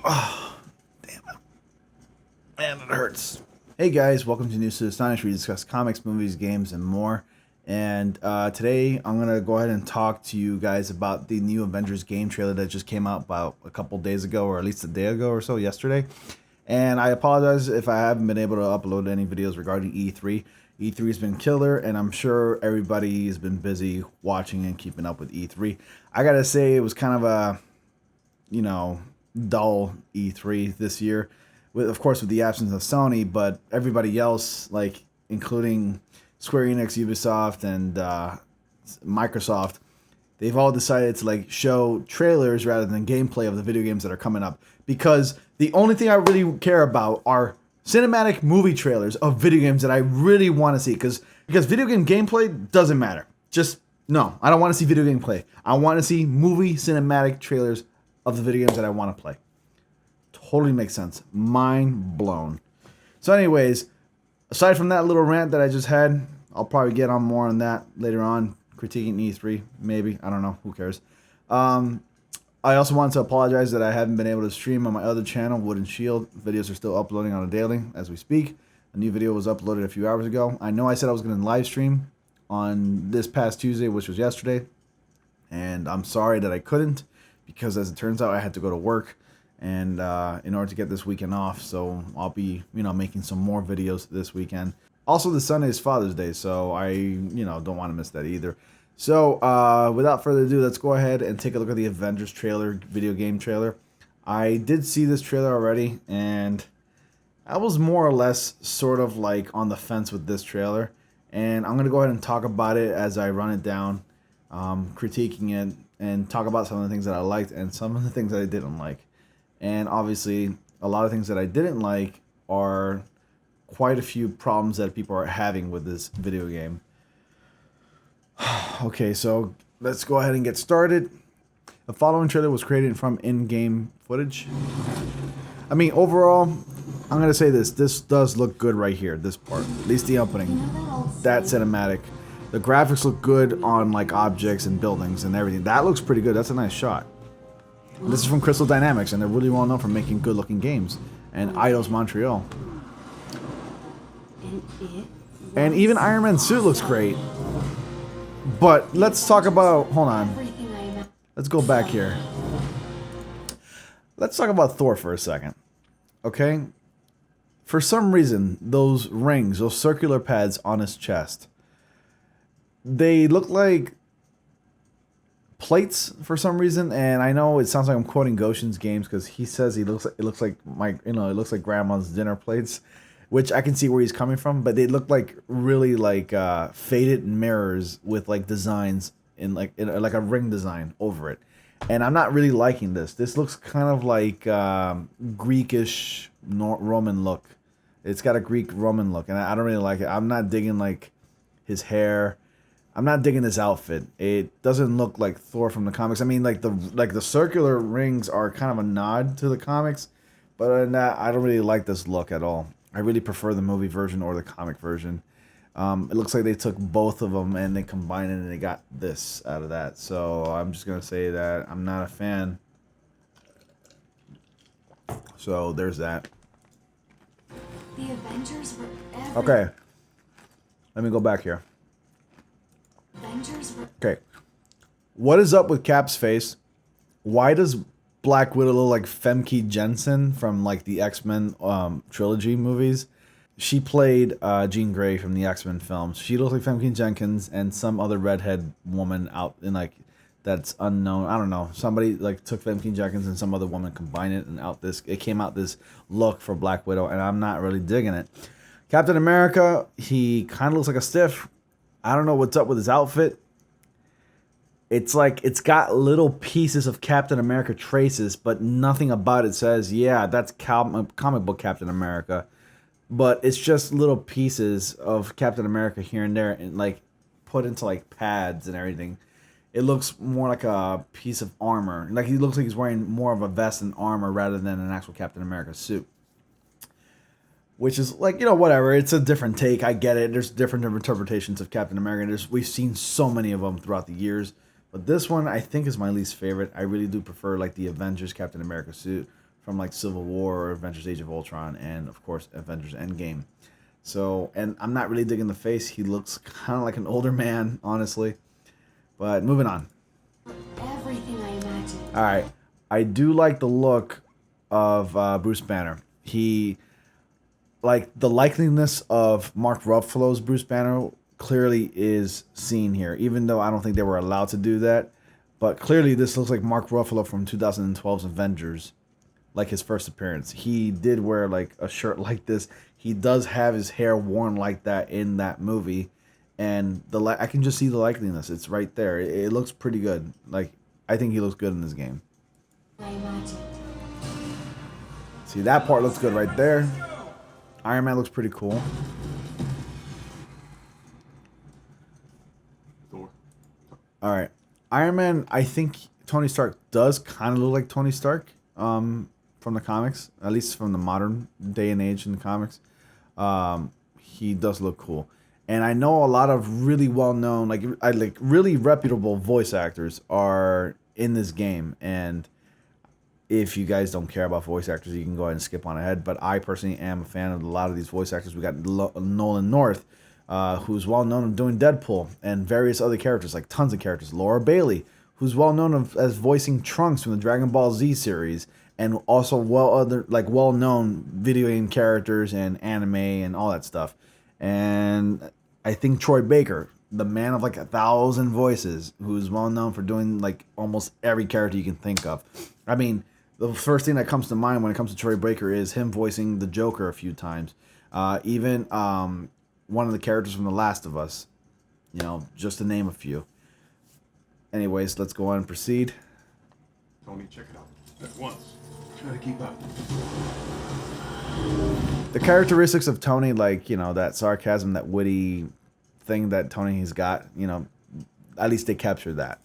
Oh, damn it. Man, it hurts. Hey guys, welcome to News to Astonish, where we discuss comics, movies, games, and more. And today I'm going to go ahead and talk to you guys about the new Avengers game trailer that just came out about a couple days ago, or at least a day ago or so, yesterday. And I apologize if I haven't been able to upload any videos regarding E3. E3 has been killer, and I'm sure everybody has been busy watching and keeping up with E3. I got to say, it was kind of a, dull E3 this year, with of course with the absence of Sony, but everybody else, like including Square Enix, Ubisoft, and Microsoft, they've all decided to like show trailers rather than gameplay of the video games that are coming up, because the only thing I really care about are cinematic movie trailers of video games that I really want to see, because video game gameplay doesn't matter. Just no, I don't want to see video game play. I want to see movie cinematic trailers of the video games that I want to play. Totally makes sense. Mind blown. So anyways, aside from that little rant that I just had, I'll probably get on more on that later on, critiquing E3, maybe. I don't know. Who cares? I also want to apologize that I haven't been able to stream on my other channel, Wood and Shield. Videos are still uploading on a daily as we speak. A new video was uploaded a few hours ago. I know I said I was going to live stream on this past Tuesday, which was yesterday, and I'm sorry that I couldn't, because as it turns out, I had to go to work, and in order to get this weekend off, so I'll be, making some more videos this weekend. Also, this Sunday is Father's Day, so I, don't want to miss that either. So, without further ado, let's go ahead and take a look at the Avengers trailer, video game trailer. I did see this trailer already, and I was more or less sort of like on the fence with this trailer, and I'm going to go ahead and talk about it as I run it down, critiquing it, and talk about some of the things that I liked and some of the things that I didn't like. And obviously, a lot of things that I didn't like are quite a few problems that people are having with this video game. Okay, so let's go ahead and get started. The following trailer was created from in-game footage. I mean, overall, I'm going to say this. This does look good right here, this part. At least the opening. That cinematic. The graphics look good on like objects and buildings and everything. That looks pretty good. That's a nice shot. This is from Crystal Dynamics, and they're really well known for making good-looking games. And Eidos Montreal. And even Iron Man's suit looks great. But let's talk about... Hold on. Let's go back here. Let's talk about Thor for a second. Okay? For some reason, those rings, those circular pads on his chest, they look like plates for some reason, and I know it sounds like I'm quoting Goshen's games, because he says it looks like it looks like grandma's dinner plates, which I can see where he's coming from, but they look like really like faded mirrors with like designs in like a ring design over it, and I'm not really liking this. This looks kind of like Greekish Roman look. It's got a Greek Roman look, and I don't really like it. I'm not digging like his hair. I'm not digging this outfit. It doesn't look like Thor from the comics. I mean, like the circular rings are kind of a nod to the comics, but other than that, I don't really like this look at all. I really prefer the movie version or the comic version. It looks like they took both of them and they combined it and they got this out of that. So I'm just gonna say that I'm not a fan. So there's that. The Avengers were Okay. Let me go back here. Okay. What is up with Cap's face? Why does Black Widow look like Femke Jensen from like the X-Men trilogy movies? She played Jean Grey from the X-Men films. She looks like Femke Jenkins and some other redhead woman out in like that's unknown. I don't know. Somebody like took Femke Jenkins and some other woman, combined it, and it came out this look for Black Widow, and I'm not really digging it. Captain America, he kind of looks like a stiff. I don't know what's up with his outfit. It's like it's got little pieces of Captain America traces, but nothing about it says, yeah, that's comic book Captain America. But it's just little pieces of Captain America here and there, and like put into like pads and everything. It looks more like a piece of armor. Like he looks like he's wearing more of a vest and armor rather than an actual Captain America suit. Which is like, whatever. It's a different take. I get it. There's different interpretations of Captain America. We've seen so many of them throughout the years. But this one, I think, is my least favorite. I really do prefer like the Avengers Captain America suit from like Civil War or Avengers Age of Ultron, and of course Avengers Endgame. So, and I'm not really digging the face. He looks kind of like an older man, honestly. But moving on. Everything I imagined. All right, I do like the look of Bruce Banner. He, like, the likeliness of Mark Ruffalo's Bruce Banner clearly is seen here, even though I don't think they were allowed to do that. But clearly this looks like Mark Ruffalo from 2012's Avengers, like his first appearance. He did wear like a shirt like this. He does have his hair worn like that in that movie. And I can just see the likeliness. It's right there. It looks pretty good. Like, I think he looks good in this game. I imagined. See, that part looks good right there. Iron Man looks pretty cool. Alright. Iron Man, I think Tony Stark does kind of look like Tony Stark from the comics. At least from the modern day and age in the comics. He does look cool. And I know a lot of really well-known, like really reputable voice actors are in this game. And if you guys don't care about voice actors, you can go ahead and skip on ahead. But I personally am a fan of a lot of these voice actors. We got Nolan North, who's well-known of doing Deadpool and various other characters, like tons of characters. Laura Bailey, who's well-known as voicing Trunks from the Dragon Ball Z series. And also well-known video game characters and anime and all that stuff. And I think Troy Baker, the man of like 1,000 voices, who's well known for doing like almost every character you can think of. I mean, the first thing that comes to mind when it comes to Troy Baker is him voicing the Joker a few times. Even one of the characters from The Last of Us. You know, just to name a few. Anyways, let's go on and proceed. Tony, check it out. At once. Try to keep up. The characteristics of Tony, like, you know, that sarcasm, that witty thing that Tony has got, you know, at least they captured that.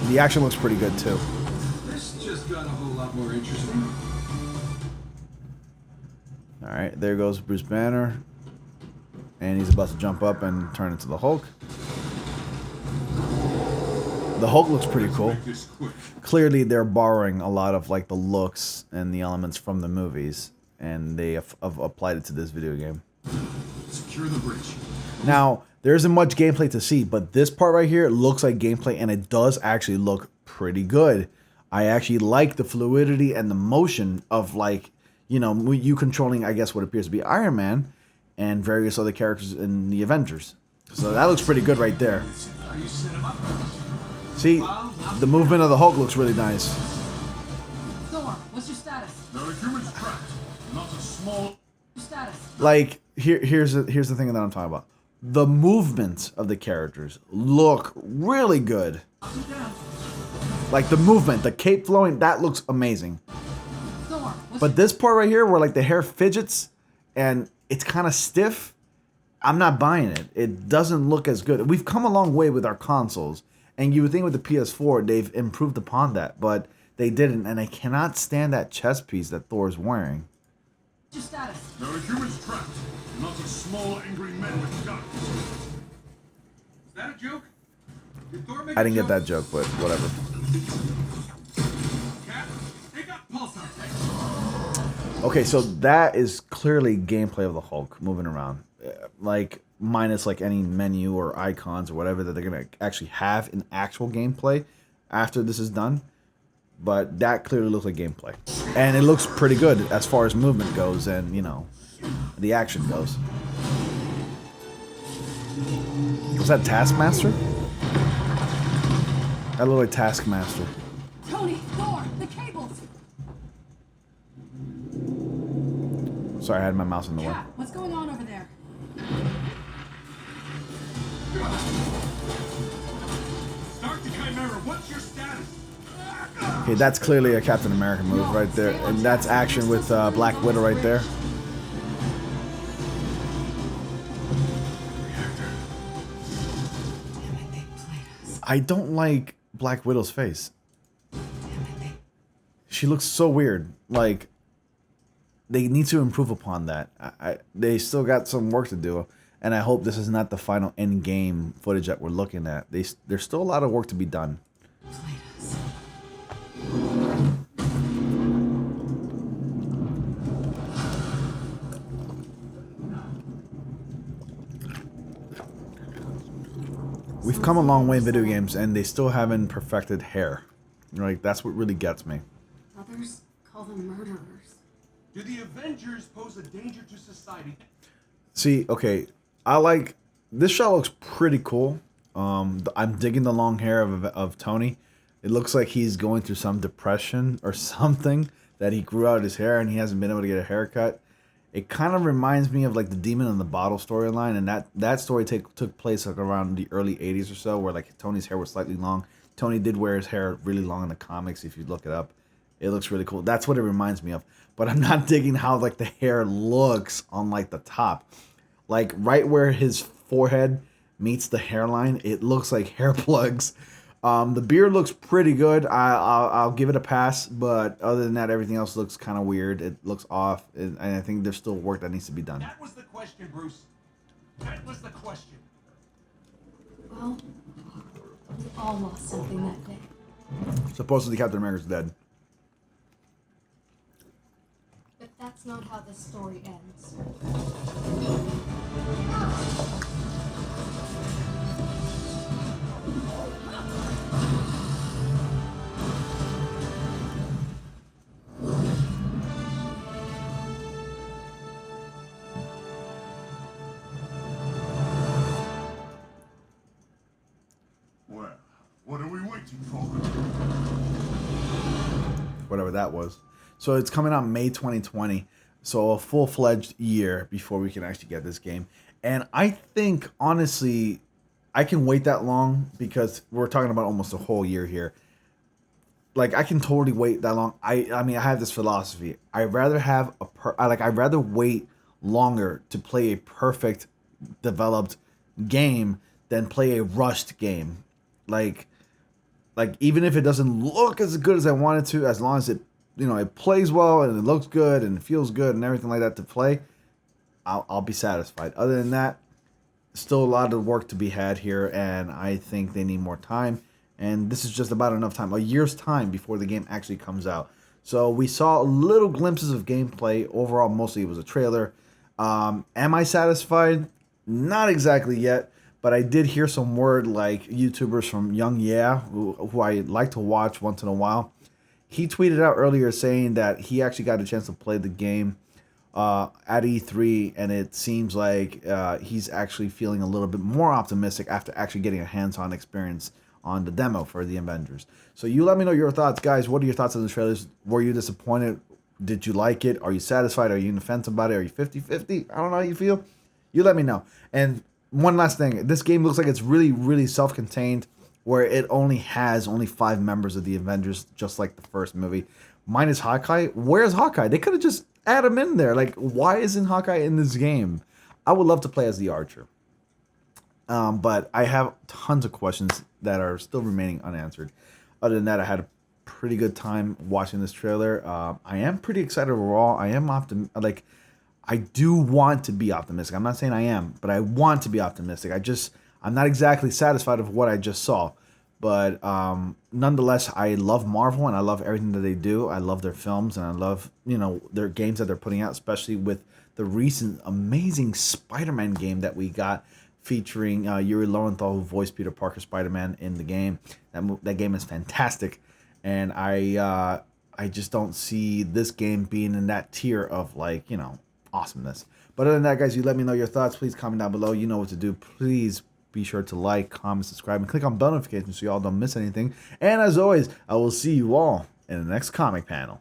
The action looks pretty good, too. This just got a whole lot more interesting. Alright, there goes Bruce Banner. And he's about to jump up and turn into the Hulk. The Hulk looks pretty cool. Clearly, they're borrowing a lot of, like, the looks and the elements from the movies. And they have applied it to this video game. Secure the bridge. Now, there isn't much gameplay to see, but this part right here looks like gameplay, and it does actually look pretty good. I actually like the fluidity and the motion of, like, you know, you controlling, I guess, what appears to be Iron Man and various other characters in the Avengers. So that looks pretty good right there. See, the movement of the Hulk looks really nice. Thor, what's your status? There are humans trapped. Not a small Status. Like, here's the thing that I'm talking about. The movements of the characters look really good. Like the movement, the cape flowing, that looks amazing. Thor, But this part right here, where like the hair fidgets and it's kind of stiff, I'm not buying it. It doesn't look as good. We've come a long way with our consoles, and you would think with the PS4 they've improved upon that, but they didn't. And I cannot stand that chest piece that Thor's wearing. your status? There are humans trapped. Not a small angry men with guns. Is that a joke? Did Thor make I didn't get that joke, but whatever. Cat, take up pulsar tank. Okay, so that is clearly gameplay of the Hulk moving around. Like, minus like any menu or icons or whatever that they're going to actually have in actual gameplay after this is done. But that clearly looks like gameplay. And it looks pretty good as far as movement goes and, you know, the action goes. Was that Taskmaster? That looked like Taskmaster. Tony, Thor, the cables. Sorry, I had my mouse in the way. Cat, what's going on over there? Start the Chimera. What's your status? Okay, that's clearly a Captain America move right there. And that's action with Black Widow right there. I don't like Black Widow's face. She looks so weird. Like, they need to improve upon that. They still got some work to do. And I hope this is not the final end game footage that we're looking at. There's still a lot of work to be done. we've come a long way in video games, and they still haven't perfected hair. Like, that's what really gets me. Others call them murderers. Do the Avengers pose a danger to society? See, okay, I like this shot. Looks pretty cool. I'm digging the long hair of Tony. It looks like he's going through some depression or something, that he grew out his hair and he hasn't been able to get a haircut. It kind of reminds me of like the Demon in the Bottle storyline, and that story took place like around the early 80s or so, where like Tony's hair was slightly long. Tony did wear his hair really long in the comics. If you look it up, it looks really cool. That's what it reminds me of. But I'm not digging how like the hair looks on like the top, like right where his forehead meets the hairline. It looks like hair plugs. The beard looks pretty good. I'll give it a pass, but other than that, everything else looks kind of weird. It looks off, and I think there's still work that needs to be done. That was the question, Bruce. That was the question. Well, we all lost something that day. Supposedly Captain America's dead. But that's not how the story ends. Well, what are we waiting for? Whatever that was. So it's coming out May 2020. So a full-fledged year before we can actually get this game. And I think, honestly, I can wait that long because we're talking about almost a whole year here. Like, I can totally wait that long. I mean, I have this philosophy. I'd rather have I'd rather wait longer to play a perfect developed game than play a rushed game. Like even if it doesn't look as good as I want it to, as long as it, you know, it plays well and it looks good and it feels good and everything like that to play, I'll be satisfied. Other than that, still a lot of work to be had here, and I think they need more time. And this is just about enough time, a year's time before the game actually comes out. So we saw little glimpses of gameplay. Overall, mostly it was a trailer. Am I satisfied? Not exactly yet, but I did hear some word like YouTubers from Young Yeah, who I like to watch once in a while. He tweeted out earlier saying that he actually got a chance to play the game at E3, and it seems like he's actually feeling a little bit more optimistic after actually getting a hands-on experience on the demo for the Avengers. So you let me know your thoughts, guys. What are your thoughts on the trailers? Were you disappointed? Did you like it? Are you satisfied? Are you in the fence about it? Are you 50-50? I don't know how you feel. You let me know. And one last thing. This game looks like it's really, really self-contained, where it only has 5 members of the Avengers, just like the first movie. Minus Hawkeye. Where's Hawkeye? They could have just added him in there. Like, why isn't Hawkeye in this game? I would love to play as the Archer. But I have tons of questions that are still remaining unanswered. Other than that, I had a pretty good time watching this trailer. I am pretty excited overall. I am I do want to be optimistic. I'm not saying I am, but I want to be optimistic. I'm not exactly satisfied with what I just saw. But nonetheless, I love Marvel and I love everything that they do. I love their films and I love, you know, their games that they're putting out, especially with the recent amazing Spider-Man game that we got, featuring Yuri Lowenthal, who voiced Peter Parker Spider-Man in the game. That game is fantastic, and I just don't see this game being in that tier of, like, you know, awesomeness. But other than that, guys, you let me know your thoughts. Please comment down below. You know what to do. Please be sure to like, comment, subscribe, and click on bell notifications so y'all don't miss anything. And as always, I will see you all in the next comic panel.